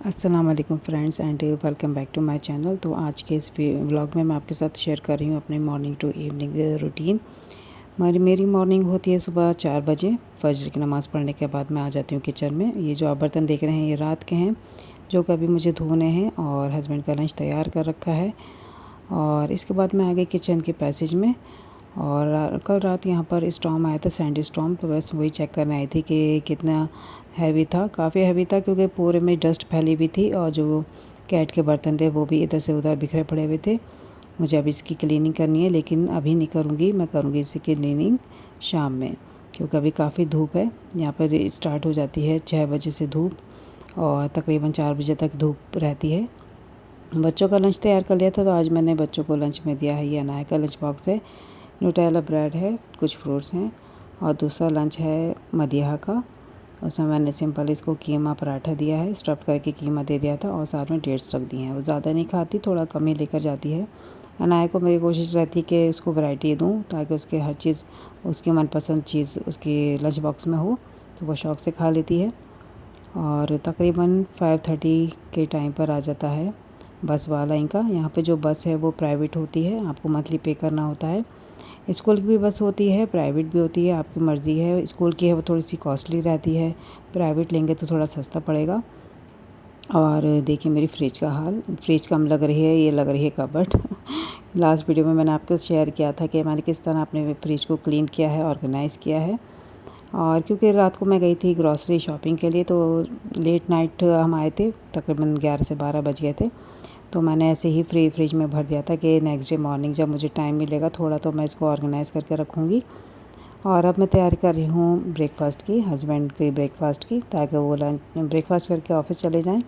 अस्सलाम वालेकुम friends and welcome back to my channel. तो आज के इस व्लॉग में मैं आपके साथ शेयर कर रही हूँ अपने मॉर्निंग टू इवनिंग रूटीन। मेरी मॉर्निंग होती है सुबह 4 बजे। फजर की नमाज़ पढ़ने के बाद मैं आ जाती हूँ किचन में। ये जो आप बर्तन देख रहे हैं ये रात के हैं जो कभी मुझे धोने हैं, और हस्बैंड का लंच तैयार कर रखा है। और इसके बाद मैं आ गई किचन के पैसेज में। और कल रात यहाँ पर स्टॉर्म आया था, सैंडी स्टॉर्म। तो बस वही चेक करने आई थी कि कितना हैवी था। काफ़ी हैवी था क्योंकि पूरे में डस्ट फैली हुई थी, और जो कैट के बर्तन थे वो भी इधर से उधर बिखरे पड़े हुए थे। मुझे अब इसकी क्लीनिंग करनी है, लेकिन अभी नहीं करूँगी। मैं करूँगी इसकी क्लीनिंग शाम में, क्योंकि अभी काफ़ी धूप है। यहाँ पर स्टार्ट हो जाती है 6 बजे से धूप, और तकरीबन 4 बजे तक धूप रहती है। बच्चों का लंच तैयार कर लिया था, तो आज मैंने बच्चों को लंच में दिया है। ये अनाया का लंच बॉक्स है, न्यूटेला ब्रेड है, कुछ फ्रूट्स हैं, और दूसरा लंच है मदीहा का। उसमें मैंने सिंपल इसको कीमा पराठा दिया है, स्टफ़ करके कीमा दे दिया था, और साथ में डेट्स रख दी हैं। वो ज़्यादा नहीं खाती, थोड़ा कम ही लेकर जाती है। अनाया को मेरी कोशिश रहती है कि उसको वैरायटी दूँ, ताकि उसके हर चीज़, उसकी मनपसंद चीज़ उसके लंच बॉक्स में हो, तो वो शौक़ से खा लेती है। और तकरीबन 5:30 के टाइम पर आ जाता है बस वाला इनका। यहाँ पे जो बस है वो प्राइवेट होती है, आपको मंथली पे करना होता है। स्कूल की भी बस होती है, प्राइवेट भी होती है, आपकी मर्ज़ी है। स्कूल की है वो थोड़ी सी कॉस्टली रहती है, प्राइवेट लेंगे तो थोड़ा सस्ता पड़ेगा। और देखिए मेरी फ्रिज का हाल, फ्रिज कम लग रही है, ये लग रही है कबर्ड। लास्ट वीडियो में मैंने आपको शेयर किया था कि मैंने किस तरह अपने फ्रिज को क्लीन किया है, ऑर्गेनाइज़ किया है। और क्योंकि रात को मैं गई थी ग्रॉसरी शॉपिंग के लिए, तो लेट नाइट हम आए थे, तकरीबन 11 से 12 बज गए थे। तो मैंने ऐसे ही फ्रिज में भर दिया था कि नेक्स्ट डे मॉर्निंग जब मुझे टाइम मिलेगा थोड़ा, तो मैं इसको ऑर्गेनाइज़ करके रखूँगी। और अब मैं तैयारी कर रही हूँ ब्रेकफ़ास्ट की, हस्बैंड के ब्रेकफ़ास्ट की, ताकि वो लंच ब्रेकफ़ास्ट करके ऑफ़िस चले जाएँ।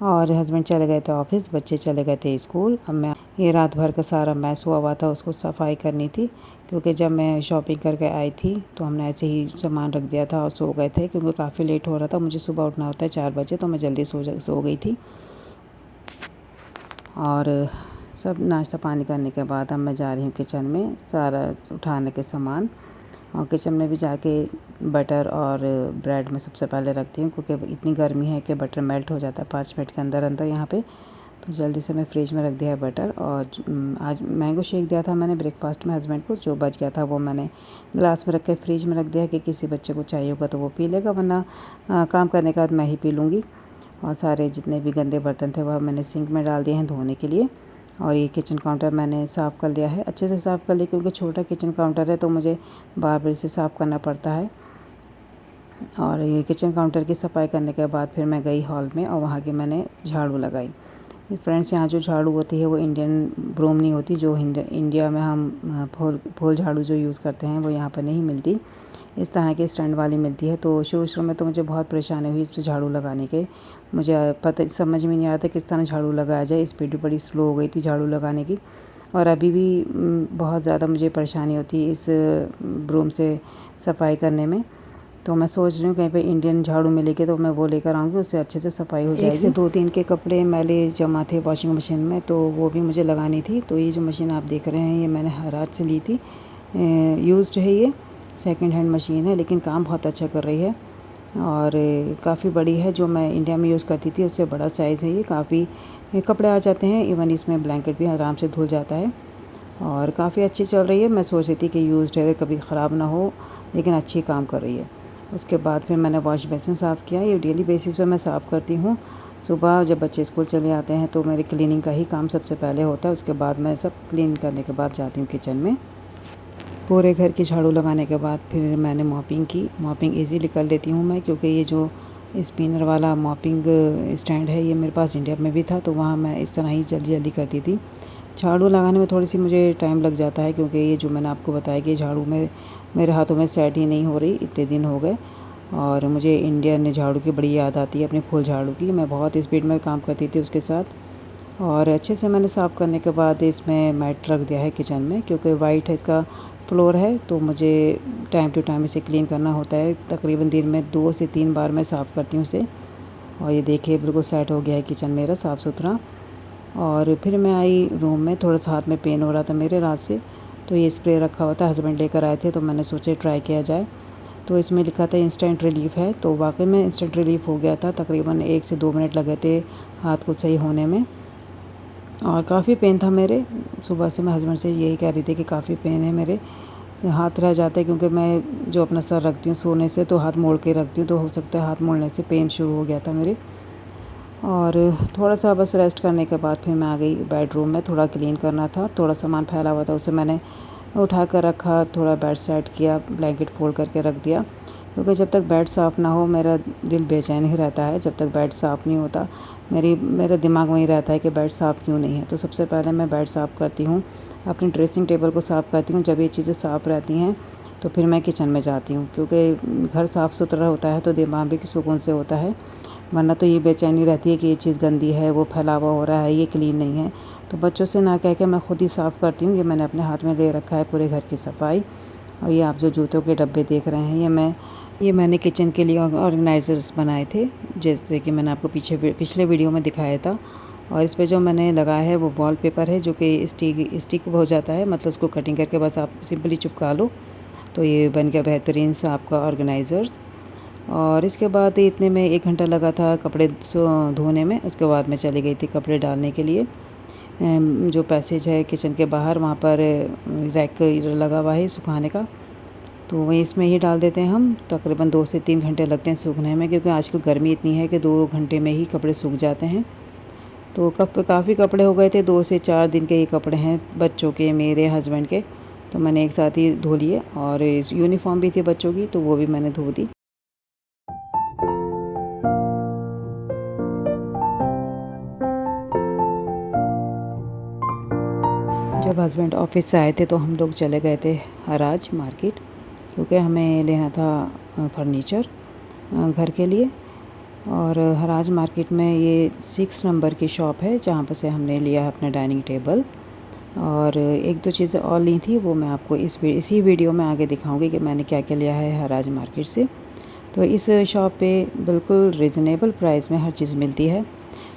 और हस्बैंड चले गए थे ऑफ़िस, बच्चे चले गए थे स्कूल। अब मैं ये रात भर का सारा मैस हुआ था, उसको सफाई करनी थी, क्योंकि जब मैं शॉपिंग करके आई थी तो हमने ऐसे ही सामान रख दिया था और सो गए थे, क्योंकि काफ़ी लेट हो रहा था। मुझे सुबह उठना होता है 4 बजे, तो मैं जल्दी सो गई थी। और सब नाश्ता पानी करने के बाद अब मैं जा रही हूँ किचन में सारा उठाने के सामान। और किचन में भी जाके बटर और ब्रेड में सबसे पहले रखती हूँ, क्योंकि इतनी गर्मी है कि बटर मेल्ट हो जाता है 5 मिनट के अंदर अंदर यहाँ पे। तो जल्दी से मैं फ्रिज में रख दिया है बटर। और आज मैंगो शेक दिया था मैंने ब्रेकफास्ट में हस्बैंड को, जो बच गया था वो मैंने ग्लास में रख के फ्रिज में रख दिया कि किसी बच्चे को चाहिए होगा तो वो पी लेगा, वरना काम करने के बाद मैं ही पी लूँगी। और सारे जितने भी गंदे बर्तन थे वह मैंने सिंक में डाल दिए हैं धोने के लिए। और ये किचन काउंटर मैंने साफ़ कर लिया है, अच्छे से साफ़ कर लिया, क्योंकि छोटा किचन काउंटर है तो मुझे बार बार इसे साफ़ करना पड़ता है। और ये किचन काउंटर की सफाई करने के बाद फिर मैं गई हॉल में, और वहाँ की मैंने झाड़ू लगाई। फ्रेंड्स, यहाँ जो झाड़ू होती है वो इंडियन ब्रूम नहीं होती, जो इंडिया में हम फूल झाड़ू जो यूज़ करते हैं वो यहाँ पर नहीं मिलती। इस तरह की स्टैंड वाली मिलती है। तो शुरू में तो मुझे बहुत परेशानी हुई इस पर झाड़ू लगाने के। मुझे समझ में नहीं आ रहा था किस तरह झाड़ू लगाया जाए। स्पीड भी बड़ी स्लो हो गई थी झाड़ू लगाने की, और अभी भी बहुत ज़्यादा मुझे परेशानी होती है इस ब्रूम से सफाई करने में। तो मैं सोच रही हूँ कहीं पे इंडियन झाड़ू मिलेगी तो मैं वो लेकर आऊँगी, उससे अच्छे से सफाई हो जाएगी। 1 से 2 दिन के कपड़े मैले जमा थे वॉशिंग मशीन में, तो वो भी मुझे लगानी थी। तो ये जो मशीन आप देख रहे हैं ये मैंने हराज से ली थी, यूज्ड है। ये सेकंड हैंड मशीन है, लेकिन काम बहुत अच्छा कर रही है, और काफ़ी बड़ी है। जो मैं इंडिया में यूज़ करती थी उससे बड़ा साइज़ है ये। काफ़ी कपड़े आ जाते हैं, इवन इसमें ब्लैंकेट भी आराम से धुल जाता है, और काफ़ी अच्छी चल रही है। मैं सोच रही थी कि यूज्ड है कभी ख़राब ना हो, लेकिन अच्छी काम कर रही है। उसके बाद फिर मैंने वॉश बेसिन साफ़ किया। ये डेली बेसिस पे मैं साफ़ करती हूँ। सुबह जब बच्चे स्कूल चले आते हैं तो मेरी क्लीनिंग का ही काम सबसे पहले होता है। उसके बाद मैं सब क्लीन करने के बाद जाती हूँ किचन में। पूरे घर की झाड़ू लगाने के बाद फिर मैंने मॉपिंग की। मॉपिंग ईज़िली कर लेती हूँ मैं, क्योंकि ये जो स्पिनर वाला मॉपिंग स्टैंड है ये मेरे पास इंडिया में भी था, तो वहाँ मैं इस तरह ही जल्दी जल्दी करती थी। झाड़ू लगाने में थोड़ी सी मुझे टाइम लग जाता है, क्योंकि ये जो मैंने आपको बताया कि झाड़ू मेरे हाथों में सेट ही नहीं हो रही, इतने दिन हो गए। और मुझे इंडियन झाड़ू की बड़ी याद आती है, अपने फुल झाड़ू की। मैं बहुत स्पीड में काम करती थी उसके साथ। और अच्छे से मैंने साफ़ करने के बाद इसमें मैट रख दिया है किचन में, क्योंकि वाइट है इसका फ्लोर है, तो मुझे टाइम टू टाइम इसे क्लीन करना होता है। तकरीबन दिन में 2 से 3 बार मैं साफ़ करती हूँ इसे। और ये देखिए बिल्कुल सेट हो गया है किचन मेरा साफ़ सुथरा। और फिर मैं आई रूम में, थोड़ा सा हाथ में पेन हो रहा था मेरे रात से, तो ये स्प्रे रखा हुआ था, हस्बैंड लेकर आए थे, तो मैंने सोचा ट्राई किया जाए। तो इसमें लिखा था इंस्टेंट रिलीफ है, तो वाकई में इंस्टेंट रिलीफ हो गया था। तकरीबन 1 से 2 मिनट लगे थे हाथ को सही होने में, और काफ़ी पेन था मेरे। सुबह से मैं हस्बैंड से यही कह रही थी कि काफ़ी पेन है मेरे, हाथ रह जाता है, क्योंकि मैं जो अपना सर रखती हूँ सोने से तो हाथ मोड़ के रखती हूँ, तो हो सकता है हाथ मोड़ने से पेन शुरू हो गया था मेरे। और थोड़ा सा बस रेस्ट करने के बाद फिर मैं आ गई बेडरूम में। थोड़ा क्लीन करना था, थोड़ा सामान फैला हुआ था, उसे मैंने उठा कर रखा, थोड़ा बेड सेट किया, ब्लैंकेट फोल्ड करके रख दिया, क्योंकि जब तक बेड साफ़ ना हो मेरा दिल बेचैन ही रहता है। जब तक बेड साफ़ नहीं होता मेरा दिमाग वहीं रहता है कि बेड साफ़ क्यों नहीं है। तो सबसे पहले मैं बेड साफ़ करती हूँ, अपनी ड्रेसिंग टेबल को साफ़ करती हूँ। जब ये चीज़ें साफ़ रहती हैं तो फिर मैं किचन में जाती हूँ, क्योंकि घर साफ़ सुथरा होता है तो दिमाग भी सुकून से होता है, वरना तो ये बेचैनी रहती है कि ये चीज़ गंदी है, वो फैला हुआ हो रहा है, ये क्लीन नहीं है। तो बच्चों से ना कह के मैं खुद ही साफ़ करती हूँ। ये मैंने अपने हाथ में ले रखा है पूरे घर की सफाई। और ये आप जो जूतों के डब्बे देख रहे हैं, ये मैंने किचन के लिए ऑर्गेनाइज़र्स बनाए थे, जैसे कि मैंने आपको पिछले वीडियो में दिखाया था। और इस पे जो मैंने लगाया है वो वॉलपेपर है, जो कि स्टिक हो जाता है, मतलब उसको कटिंग करके बस आप सिंपली चिपका लो, तो ये बन गया बेहतरीन सा आपका ऑर्गेनाइज़र्स। और इसके बाद इतने में 1 घंटा लगा था कपड़े धोने में। उसके बाद मैं चली गई थी कपड़े डालने के लिए। जो पैसेज है किचन के बाहर, वहाँ पर रैक लगा हुआ है सुखाने का, तो वहीं इसमें ही डाल देते हैं हम। तकरीबन 2 से 3 घंटे लगते हैं सूखने में, क्योंकि आजकल गर्मी इतनी है कि 2 घंटे में ही कपड़े सूख जाते हैं। तो काफ़ी कपड़े हो गए थे, 2 से 4 दिन के ये कपड़े हैं, बच्चों के, मेरे, हस्बैंड के। तो मैंने एक साथ ही धो लिए। और यूनिफॉर्म भी थी बच्चों की, तो वो भी मैंने धो दी। जब हस्बैंड ऑफिस से आए थे तो हम लोग चले गए थे हराज मार्केट, क्योंकि हमें लेना था फर्नीचर घर के लिए। और हराज मार्केट में ये 6 नंबर की शॉप है, जहाँ पर से हमने लिया है अपना डाइनिंग टेबल। और 1-2 चीज़ें और ली थी, वो मैं आपको इसी वीडियो में आगे दिखाऊंगी कि मैंने क्या क्या लिया है हराज मार्केट से। तो इस शॉप पे बिल्कुल रिजनेबल प्राइस में हर चीज़ मिलती है।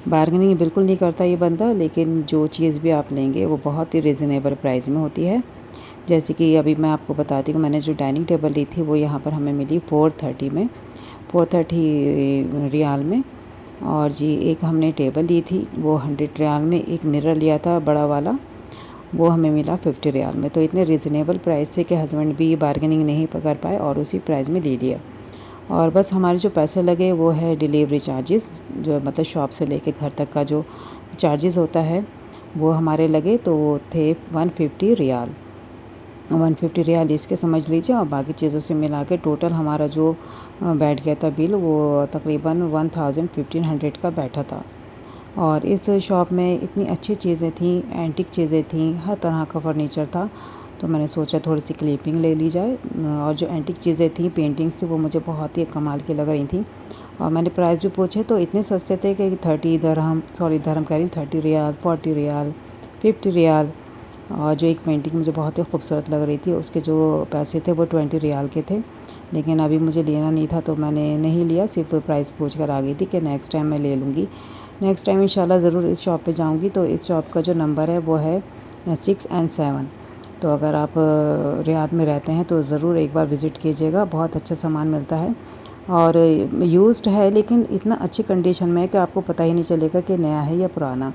बार्गेनिंग बिल्कुल नहीं करता ये बंदा, लेकिन जो चीज़ भी आप लेंगे वो बहुत ही रिजनेबल प्राइस में होती है। जैसे कि अभी मैं आपको बताती हूँ, मैंने जो डाइनिंग टेबल ली थी वो यहाँ पर हमें मिली 430 में, 430 रियाल में। और जी एक हमने टेबल ली थी वो 100 रियाल में। एक मिरर लिया था बड़ा वाला, वो हमें मिला 50 रियाल में। तो इतने रिजनेबल प्राइस थे कि हस्बैंड भी बार्गेनिंग नहीं कर पाए और उसी प्राइस में ले लिया। और बस हमारे जो पैसे लगे वो है डिलीवरी चार्जेस, जो मतलब शॉप से लेके घर तक का जो चार्जेस होता है वो हमारे लगे, तो वो थे 150 रियाल। 150 रियाल इसके समझ लीजिए, और बाकी चीज़ों से मिला के टोटल हमारा जो बैठ गया था बिल, वो तकरीबन 1500 का बैठा था। और इस शॉप में इतनी अच्छी चीज़ें थी, एंटीक चीज़ें थी, हर तरह का फर्नीचर था। तो मैंने सोचा थोड़ी सी क्लिपिंग ले ली जाए। और जो एंटीक चीज़ें थी पेंटिंग्स, वो मुझे बहुत ही कमाल की लग रही थी। और मैंने प्राइस भी पूछे तो इतने सस्ते थे कि 30 दरहम, सॉरी दरहम कह रही, 30 रियाल, 40 रियाल, 50 रियाल। और जो एक पेंटिंग मुझे बहुत ही खूबसूरत लग रही थी, उसके जो पैसे थे वो 20 रियाल के थे। लेकिन अभी मुझे लेना नहीं था तो मैंने नहीं लिया, सिर्फ प्राइस पूछ कर आ गई थी कि नेक्स्ट टाइम मैं ले लूँगी। नेक्स्ट टाइम इंशाल्लाह ज़रूर इस शॉप पे जाऊँगी। तो इस शॉप का जो नंबर है वो है 6 और 7। तो अगर आप रियाद में रहते हैं तो ज़रूर एक बार विज़िट कीजिएगा, बहुत अच्छा सामान मिलता है। और यूज्ड है, लेकिन इतना अच्छी कंडीशन में है कि आपको पता ही नहीं चलेगा कि नया है या पुराना।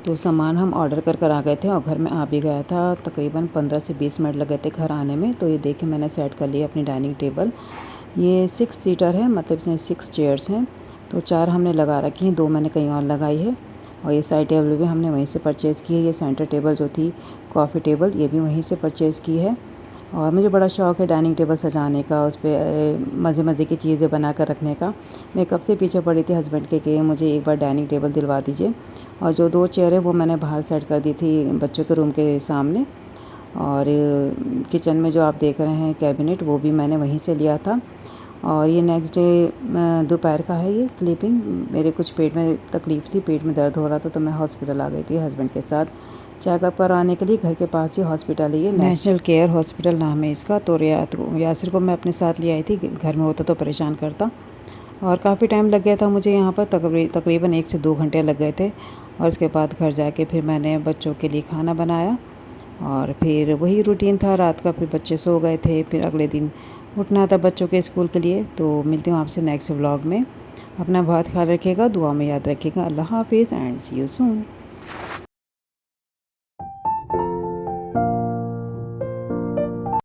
तो सामान हम ऑर्डर कर आ गए थे और घर में आ भी गया था। तकरीबन 15 से 20 मिनट लगे थे घर आने में। तो ये देखिए मैंने सेट कर लिया अपनी डाइनिंग टेबल। ये 6 सीटर है, मतलब इसमें 6 चेयर्स हैं। तो 4 हमने लगा रखी हैं, 2 मैंने कहीं और लगाई है। और ये साइड टेबल भी हमने वहीं से परचेज़ की है। ये सेंटर टेबल जो थी कॉफ़ी टेबल, ये भी वहीं से परचेज़ की है। और मुझे बड़ा शौक़ है डाइनिंग टेबल सजाने का, उस पर मज़े मज़े की चीज़ें बना कर रखने का। मैं कब से पीछे पड़ी थी हस्बैंड के कि मुझे एक बार डाइनिंग टेबल दिलवा दीजिए। और जो 2 चेयर है वो मैंने बाहर सेट कर दी थी बच्चों के रूम के सामने। और किचन में जो आप देख रहे हैं कैबिनेट, वो भी मैंने वहीं से लिया था। और ये नेक्स्ट डे दोपहर का है ये क्लिपिंग। मेरे कुछ पेट में तकलीफ़ थी, पेट में दर्द हो रहा था, तो मैं हॉस्पिटल आ गई थी हस्बैंड के साथ चेकअप करवाने के लिए। घर के पास ही हॉस्पिटल है ये, नेशनल केयर हॉस्पिटल नाम है इसका। तो यासिर को मैं अपने साथ ले आई थी, घर में होता तो परेशान करता। और काफ़ी टाइम लग गया था मुझे यहाँ पर, तकरीबन 1 से 2 घंटे लग गए थे। और उसके बाद घर जाके फिर मैंने बच्चों के लिए खाना बनाया और फिर वही रूटीन था रात का। फिर बच्चे सो गए थे, फिर अगले दिन उठना था बच्चों के स्कूल के लिए। तो मिलती हूँ आपसे नेक्स्ट व्लॉग में। अपना बहुत ख्याल रखिएगा, दुआ में याद रखिएगा। अल्लाह हाफिज़ एंड सी यू सून।